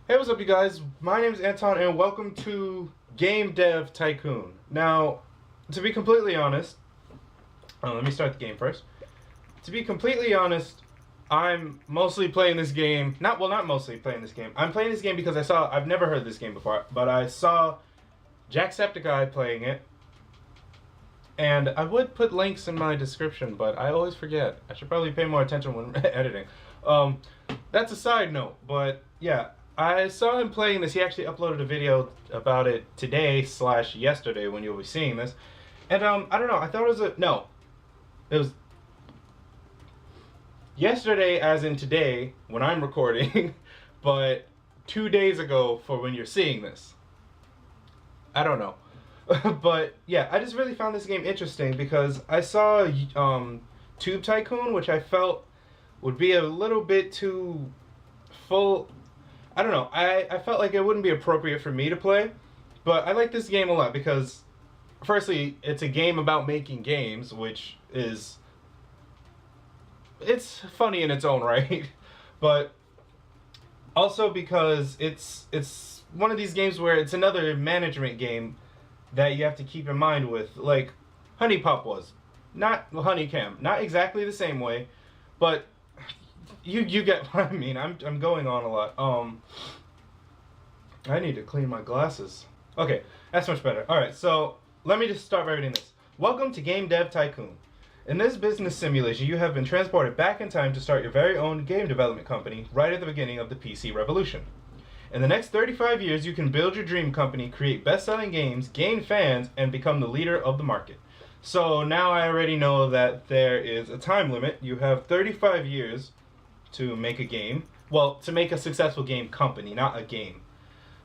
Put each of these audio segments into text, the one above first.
Hey, what's up, you guys? My name is Anton, and welcome to Game Dev Tycoon. Now, to be completely honest, let me start the game first. To be completely honest, I'm mostly playing this game. Not mostly playing this game. I'm playing this game because I've never heard this game before, but I saw Jacksepticeye playing it, and I would put links in my description, but I always forget. I should probably pay more attention when editing. That's a side note, but yeah. I saw him playing this. He actually uploaded a video about it today/yesterday when you'll be seeing this. And I don't know. I thought it was it was yesterday as in today when I'm recording, but 2 days ago for when you're seeing this. I don't know. But yeah, I just really found this game interesting because I saw Tube Tycoon, which I felt would be a little bit too full. I don't know. I felt like it wouldn't be appropriate for me to play, but I like this game a lot because, firstly, it's a game about making games, which is it's funny in its own right, but also because it's one of these games where it's another management game that you have to keep in mind with, like Honey Pop was, not Honeycam, not exactly the same way, but. You get what I mean. I'm going on a lot. I need to clean my glasses. Okay, that's much better. Alright, so let me just start by reading this. Welcome to Game Dev Tycoon. In this business simulation, you have been transported back in time to start your very own game development company right at the beginning of the PC revolution. In the next 35 years, you can build your dream company, create best-selling games, gain fans, and become the leader of the market. So now I already know that there is a time limit. You have 35 years to make a game. Well, to make a successful game company, not a game.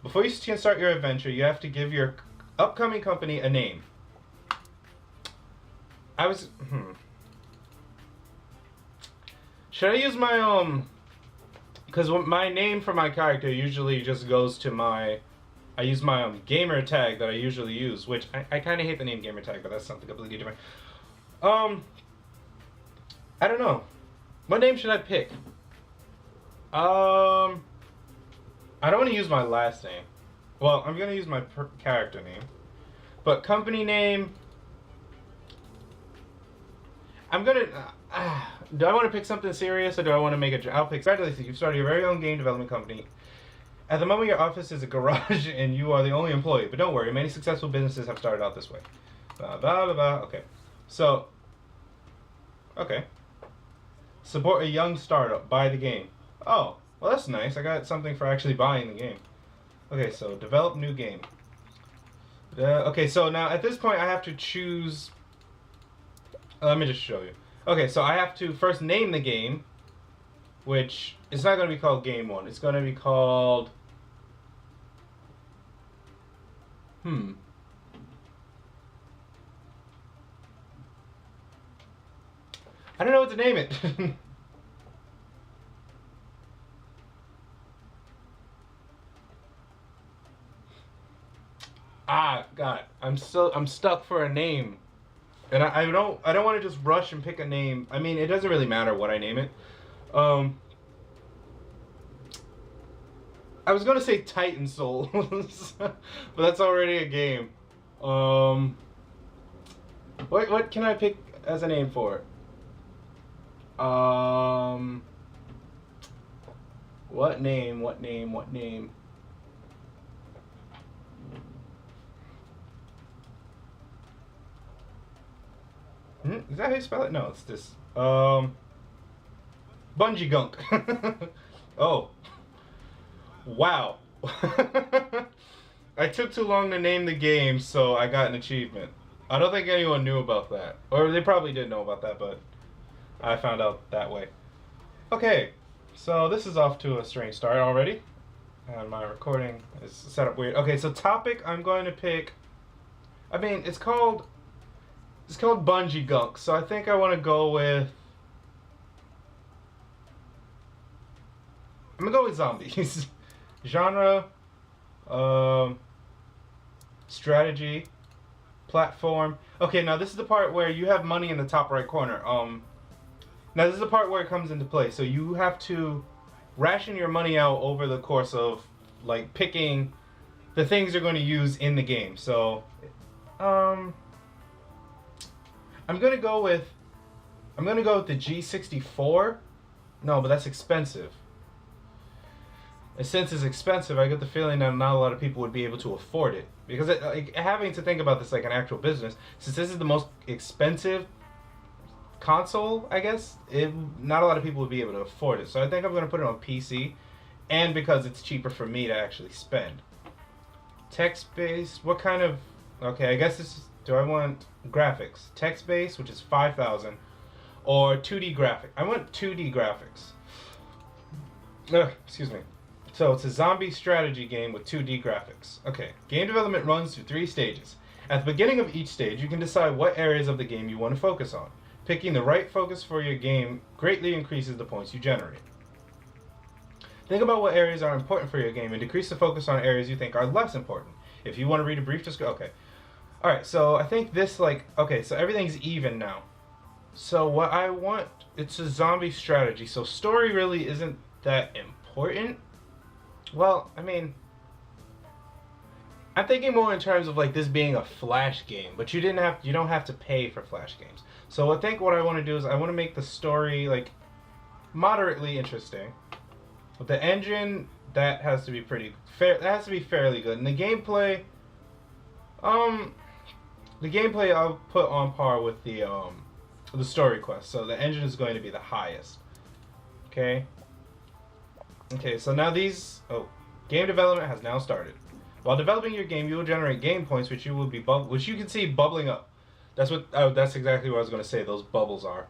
Before you can start your adventure, you have to give your upcoming company a name. Should I use my because my name for my character usually just goes to I use my gamer tag that I usually use, which I kind of hate the name gamer tag, but that's something completely different. I don't know. What name should I pick? I don't want to use my last name. Well, I'm gonna use my character name, but company name. I'm gonna. Do I want to pick something serious or do I want to make a? I'll pick. Congratulations, you've started your very own game development company. At the moment, your office is a garage and you are the only employee. But don't worry, many successful businesses have started out this way. Blah blah blah blah. Okay, so. Okay. Support a young startup. Buy the game. Oh, well that's nice. I got something for actually buying the game. Okay, so develop new game. Okay, so now at this point I have to choose... let me just show you. Okay, so I have to first name the game, which it's not going to be called Game 1. It's going to be called... I don't know what to name it. God, I'm stuck for a name, and I don't want to just rush and pick a name. I mean, it doesn't really matter what I name it. I was gonna say Titan Souls, but that's already a game. What can I pick as a name for it? What name? Is that how you spell it? No, it's this. Bungiegunk. Oh. Wow. I took too long to name the game, so I got an achievement. I don't think anyone knew about that. Or they probably did know about that, but I found out that way. Okay, so this is off to a strange start already. And my recording is set up weird. Okay, so topic I'm going to pick... I mean, it's called Bungiegunk, so I think I want to go with... I'm going to go with zombies. Genre, strategy, platform. Okay, now this is the part where you have money in the top right corner. Now this is the part where it comes into play. So you have to ration your money out over the course of like picking the things you're going to use in the game. So, I'm gonna go with the G64. No, but that's expensive. And since it's expensive, I get the feeling that not a lot of people would be able to afford it. Because like having to think about this like an actual business, since this is the most expensive console, I guess, not a lot of people would be able to afford it. So I think I'm going to put it on PC, and because it's cheaper for me to actually spend. Text-based, what kind of... Okay, I guess this is... Do I want graphics? Text-based, which is 5,000, or 2D graphic? I want 2D graphics. Excuse me. So it's a zombie strategy game with 2D graphics. Okay, game development runs through 3 stages. At the beginning of each stage, you can decide what areas of the game you want to focus on. Picking the right focus for your game greatly increases the points you generate. Think about what areas are important for your game and decrease the focus on areas you think are less important. If you want to read a brief description, okay. Alright, so I think this okay, so everything's even now. So what I want, it's a zombie strategy, so story really isn't that important. Well, I mean, I'm thinking more in terms of like this being a Flash game, but you don't have to pay for Flash games. So I think what I want to do is I want to make the story like moderately interesting. With the engine, that has to be pretty fair. That has to be fairly good. And the gameplay, I'll put on par with the story quest. So the engine is going to be the highest. Okay. Okay, so now game development has now started. While developing your game, you will generate game points, which you can see bubbling up. That's exactly what I was going to say. Those bubbles are.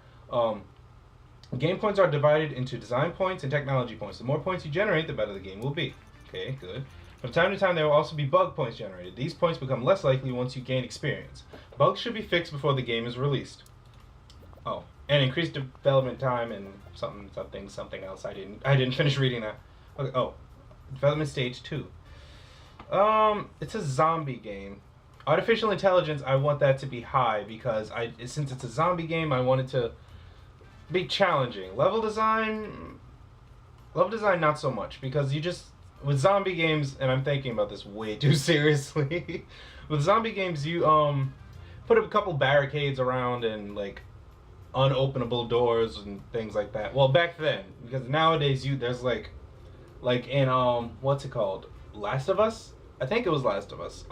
Game points are divided into design points and technology points. The more points you generate, the better the game will be. Okay, good. From time to time, there will also be bug points generated. These points become less likely once you gain experience. Bugs should be fixed before the game is released. Oh, and increased development time and something else. I didn't finish reading that. Okay. Oh, development stage 2. It's a zombie game. Artificial intelligence, I want that to be high because since it's a zombie game, I want it to be challenging. Level design, not so much, because with zombie games, and I'm thinking about this way too seriously. With zombie games, you put up a couple barricades around and like unopenable doors and things like that. Well, back then, because nowadays there's like in what's it called? Last of Us? I think it was Last of Us.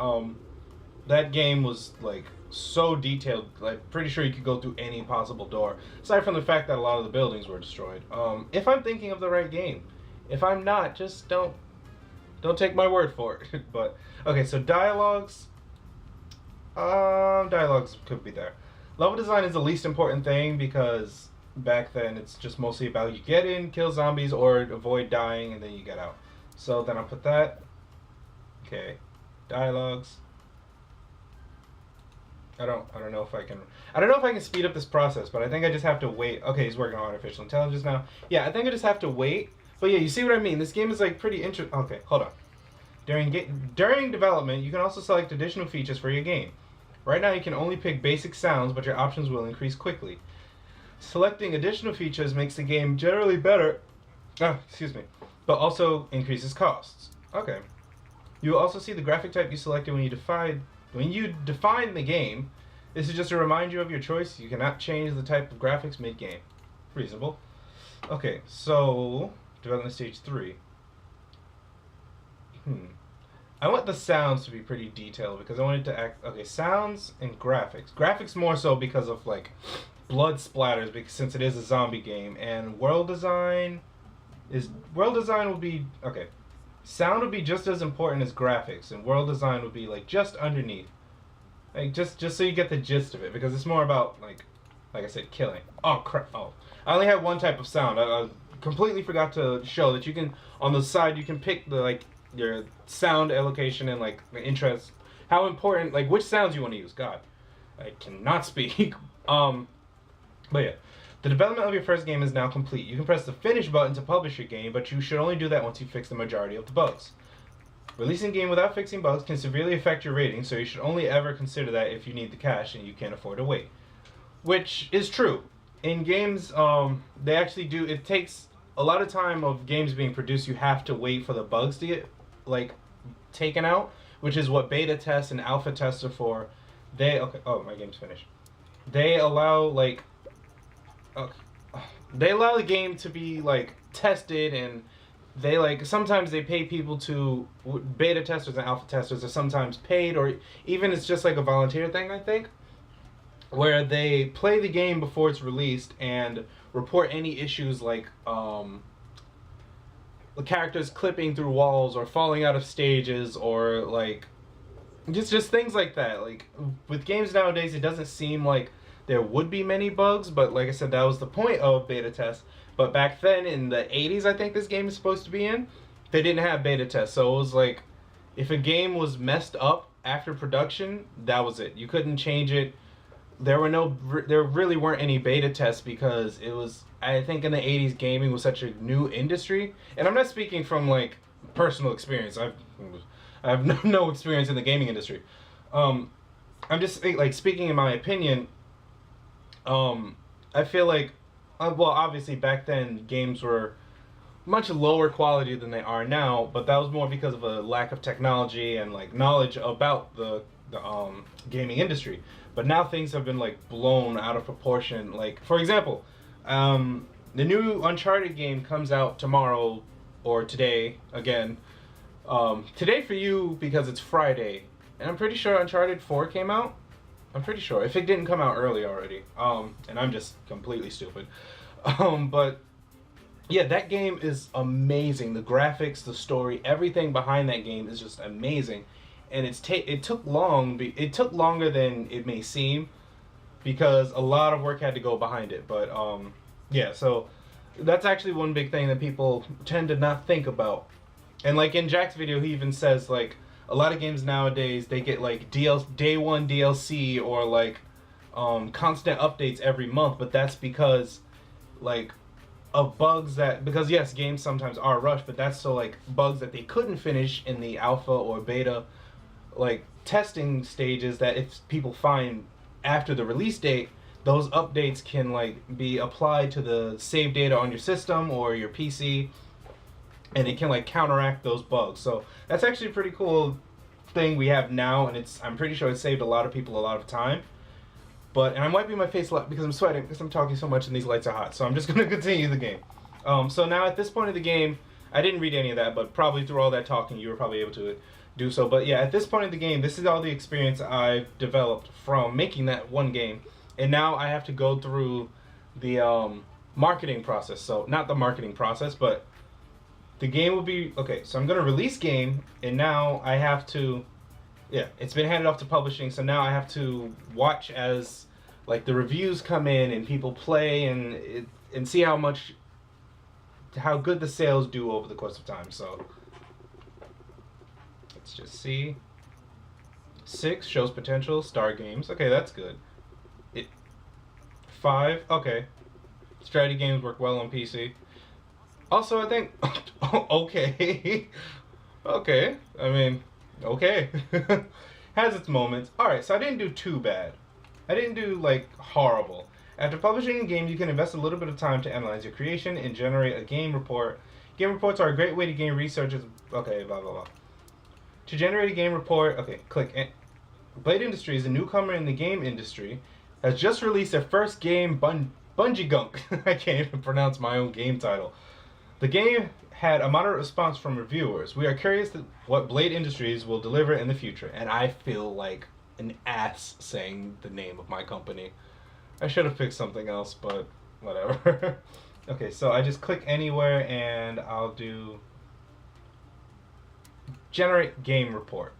That game was like so detailed, like pretty sure you could go through any possible door, aside from the fact that a lot of the buildings were destroyed. If I'm thinking of the right game. If I'm not, just don't take my word for it. But okay, so dialogues could be there. Level design is the least important thing because back then it's just mostly about you get in, kill zombies, or avoid dying, and then you get out. So then I'll put that. Okay, dialogues. I don't know if I can speed up this process, but I think I just have to wait. Okay, he's working on artificial intelligence now. Yeah, I think I just have to wait. But yeah, you see what I mean? This game is like pretty interesting. Okay, hold on. During development, you can also select additional features for your game. Right now, you can only pick basic sounds, but your options will increase quickly. Selecting additional features makes the game generally better. Excuse me. But also increases costs. Okay. You will also see the graphic type you selected when you define the game. This is just to remind you of your choice. You cannot change the type of graphics mid-game. Reasonable. Okay, so development stage 3. I want the sounds to be pretty detailed because I want it to act... Okay, sounds and graphics. Graphics more so because of like blood splatters, because since it is a zombie game. And world design will be... Okay. Sound would be just as important as graphics, and world design would be like just underneath. Like just so you get the gist of it, because it's more about like I said, killing. Oh crap! Oh, I only have one type of sound. I completely forgot to show that you can on the side you can pick the your sound allocation and like the interest, how important which sounds you want to use. God, I cannot speak. But yeah. The development of your first game is now complete. You can press the finish button to publish your game, but you should only do that once you fix the majority of the bugs. Releasing a game without fixing bugs can severely affect your rating, so you should only ever consider that if you need the cash and you can't afford to wait. Which is true. In games, they actually do, it takes a lot of time of games being produced, you have to wait for the bugs to get like taken out, which is what beta tests and alpha tests are for. They okay. Oh, my game's finished. They allow like, okay, they allow the game to be like tested, and they like sometimes they pay people to beta testers and alpha testers are sometimes paid, or even it's just like a volunteer thing, I think, where they play the game before it's released and report any issues like the characters clipping through walls or falling out of stages, or like just things like that. Like with games nowadays, it doesn't seem like there would be many bugs, but like I said, that was the point of beta tests. But back then in the 80s, I think this game is supposed to be in, they didn't have beta tests. So it was like, if a game was messed up after production, that was it. You couldn't change it. There really weren't any beta tests because it was, I think in the 80s, gaming was such a new industry. And I'm not speaking from like personal experience. I have no experience in the gaming industry. I'm just like speaking in my opinion. I feel like, well, obviously back then games were much lower quality than they are now, but that was more because of a lack of technology and like knowledge about the gaming industry. But now things have been like blown out of proportion. Like for example, the new Uncharted game comes out tomorrow or today again. Today for you because it's Friday, and I'm pretty sure Uncharted 4 came out. I'm pretty sure. If it didn't come out early already. And I'm just completely stupid. But yeah, that game is amazing. The graphics, the story, everything behind that game is just amazing. And it took longer than it may seem because a lot of work had to go behind it. But yeah, so that's actually one big thing that people tend to not think about. And like in Jack's video, he even says like a lot of games nowadays, they get like day one DLC or like constant updates every month, but that's because like of bugs because yes, games sometimes are rushed, but that's so like bugs that they couldn't finish in the alpha or beta like testing stages, that if people find after the release date, those updates can like be applied to the save data on your system or your PC, and it can like counteract those bugs. So that's actually a pretty cool thing we have now, and I'm pretty sure it saved a lot of people a lot of time. And I'm wiping my face a lot because I'm sweating because I'm talking so much and these lights are hot. So I'm just going to continue the game. So now at this point of the game, I didn't read any of that, but probably through all that talking, you were probably able to do so. But yeah, at this point of the game, this is all the experience I've developed from making that one game. And now I have to go through the marketing process. So not the marketing process, but the game will be, okay, so I'm going to release game, and now I have to, yeah, it's been handed off to publishing, so now I have to watch as, like, the reviews come in and people play and see how good the sales do over the course of time. So let's just see. 6 shows potential, Star Games. Okay, that's good. 5, okay. Strategy games work well on PC. Also, I think, okay, okay, I mean, okay, has its moments. Alright, so I didn't do too bad. I didn't do, like, horrible. After publishing a game, you can invest a little bit of time to analyze your creation and generate a game report. Game reports are a great way to gain researchers, okay, blah, blah, blah. To generate a game report, okay, click. Blade Industries, a newcomer in the game industry, has just released their first game, Bungiegunk. I can't even pronounce my own game title. The game had a moderate response from reviewers. We are curious what Blade Industries will deliver in the future. And I feel like an ass saying the name of my company. I should have picked something else, but whatever. Okay, so I just click anywhere and I'll do generate game report.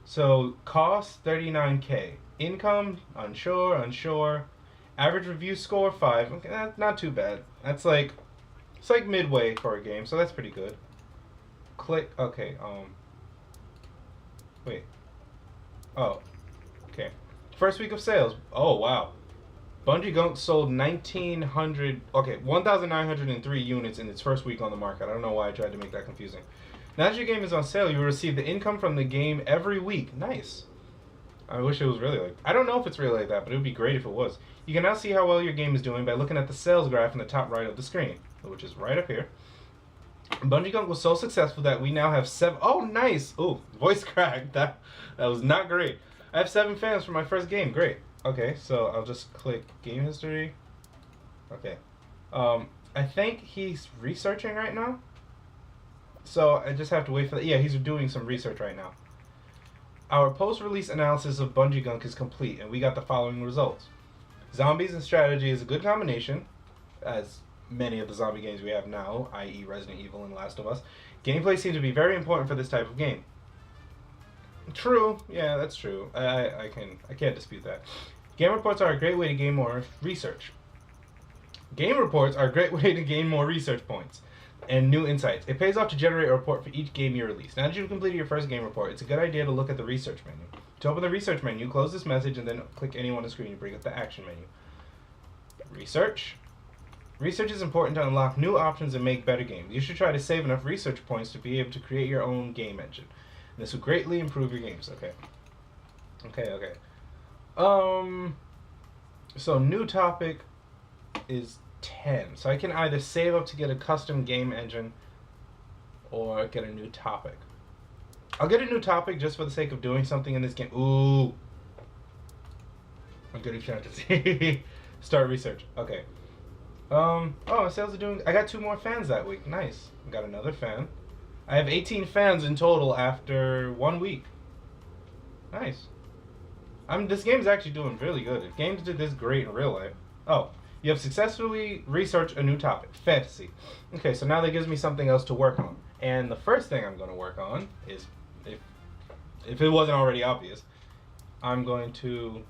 So cost $39K. Income unsure. Average review score 5. Okay, that's not too bad. That's like, it's like midway for a game, so that's pretty good. Click, okay, wait. Oh, okay. First week of sales. Oh, wow. Bungiegunk sold 1,903 units in its first week on the market. I don't know why I tried to make that confusing. Now that your game is on sale, you will receive the income from the game every week. Nice. I wish it was really like, I don't know if it's really like that, but it would be great if it was. You can now see how well your game is doing by looking at the sales graph in the top right of the screen, which is right up here. Bungiegunk was so successful that we now have 7. Oh, nice. Oh, voice crack. That was not great. I have 7 fans for my first game. Great. Okay, so I'll just click game history. Okay. I think he's researching right now. So I just have to wait for that. Yeah, he's doing some research right now. Our post-release analysis of Bungiegunk is complete, and we got the following results. Zombies and strategy is a good combination, as many of the zombie games we have now, i.e. Resident Evil and Last of Us. Gameplay seems to be very important for this type of game. True, yeah, that's true. I can't dispute that. Game reports are a great way to gain more research. Game reports are a great way to gain more research points and new insights. It pays off to generate a report for each game you release. Now that you've completed your first game report, it's a good idea to look at the research menu. To open the research menu, close this message and then click anywhere on the screen to bring up the action menu. Research. Research is important to unlock new options and make better games. You should try to save enough research points to be able to create your own game engine. And this will greatly improve your games. Okay. So new topic is 10. So I can either save up to get a custom game engine or get a new topic. I'll get a new topic just for the sake of doing something in this game. Ooh. I'm good at fantasy. Start research. Okay. Oh, sales are doing... I got 2 more fans that week. Nice. I got another fan. I have 18 fans in total after 1 week. Nice. This game's actually doing really good. If games did this great in real life... Oh. You have successfully researched a new topic. Fantasy. Okay, so now that gives me something else to work on. And the first thing I'm going to work on is... If it wasn't already obvious, I'm going to...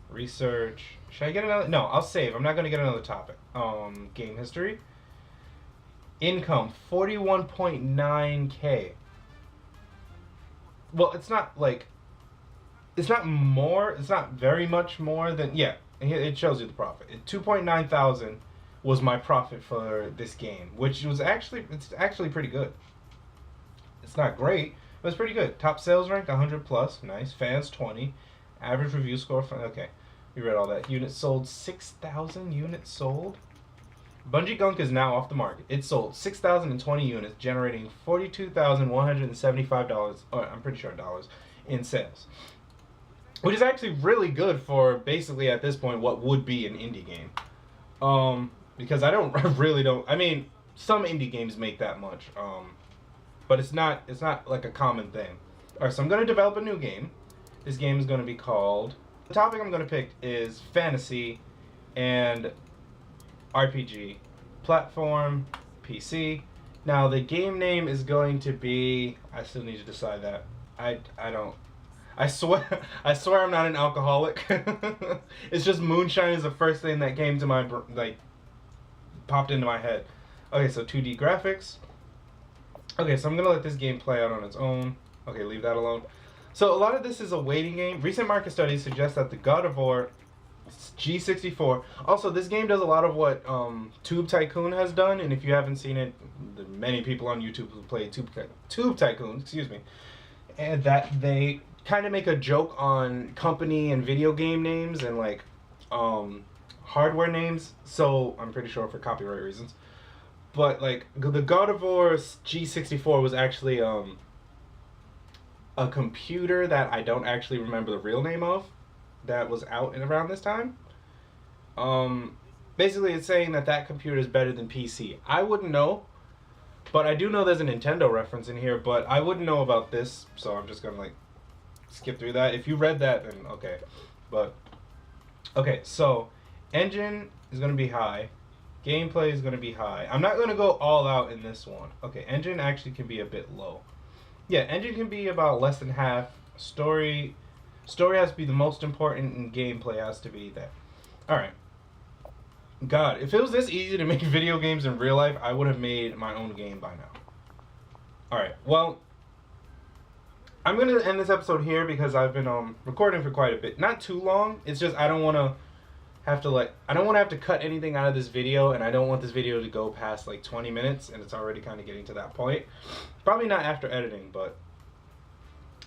research. Should I get another? No, I'll save. I'm not going to get another topic. Game history. Income 41.9k. Well, it's not like. It's not more. It's not very much more than. Yeah, it shows you the profit. 2.9 thousand was my profit for this game, which was actually pretty good. It's not great, but it's pretty good. Top sales rank 100 plus. Nice. Fans 20. Average review score. Okay. We read all that. Units sold, 6,000 units sold. Bungiegunk is now off the market. It sold 6,020 units, generating $42,175, or I'm pretty sure dollars, in sales. Which is actually really good for basically at this point what would be an indie game. Because I mean, some indie games make that much. But it's not like a common thing. Alright, so I'm going to develop a new game. This game is going to be called... The topic I'm going to pick is fantasy and RPG. Platform, PC. Now the game name is going to be... I still need to decide that. I swear I'm not an alcoholic. It's just moonshine is the first thing that came to my... popped into my head. Okay, so 2D graphics. Okay, so I'm going to let this game play out on its own. Okay, leave that alone. So a lot of this is a waiting game. Recent market studies suggest that the God of War G64... Also, this game does a lot of what Tube Tycoon has done. And if you haven't seen it, there are many people on YouTube who play Tube Tycoon, excuse me. And that they kind of make a joke on company and video game names and like hardware names. So I'm pretty sure for copyright reasons. But like the God of War G64 was actually... a computer that I don't actually remember the real name of that was out and around this time. Basically it's saying that computer is better than PC. I wouldn't know, but I do know there's a Nintendo reference in here, but I wouldn't know about this, so I'm just gonna like skip through that. If you read that, then okay. But okay, so engine is gonna be high. Gameplay is gonna be high. I'm not gonna go all out in this one. Okay, engine actually can be a bit low. Yeah, engine can be about less than half. Story has to be the most important, and gameplay has to be there. Alright. God, if it was this easy to make video games in real life, I would have made my own game by now. Alright, well, I'm going to end this episode here because I've been recording for quite a bit. Not too long, it's just I don't want to have to cut anything out of this video, and I don't want this video to go past like 20 minutes, and it's already kind of getting to that point. Probably not after editing, but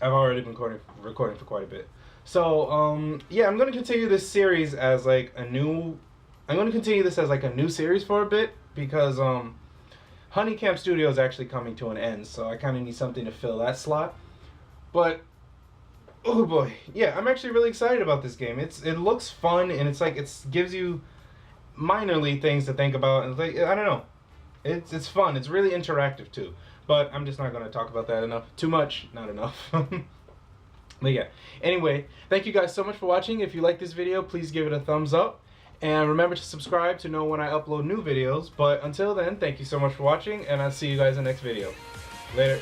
I've already been recording for quite a bit. So, yeah, I'm going to continue this series as like a new... I'm going to continue this as like a new series for a bit, because Honeycamp Studio is actually coming to an end, so I kind of need something to fill that slot. But oh boy, yeah, I'm actually really excited about this game. It looks fun, and it's like it gives you minorly things to think about, and like, I don't know, it's fun. It's really interactive too. But I'm just not going to talk about that enough. Too much, not enough. But yeah. Anyway, thank you guys so much for watching. If you like this video, please give it a thumbs up. And remember to subscribe to know when I upload new videos. But until then, thank you so much for watching, and I'll see you guys in the next video. Later.